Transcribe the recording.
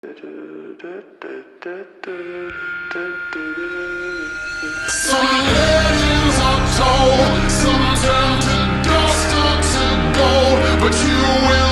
Some legends are told, some turn to dust or to gold, but you will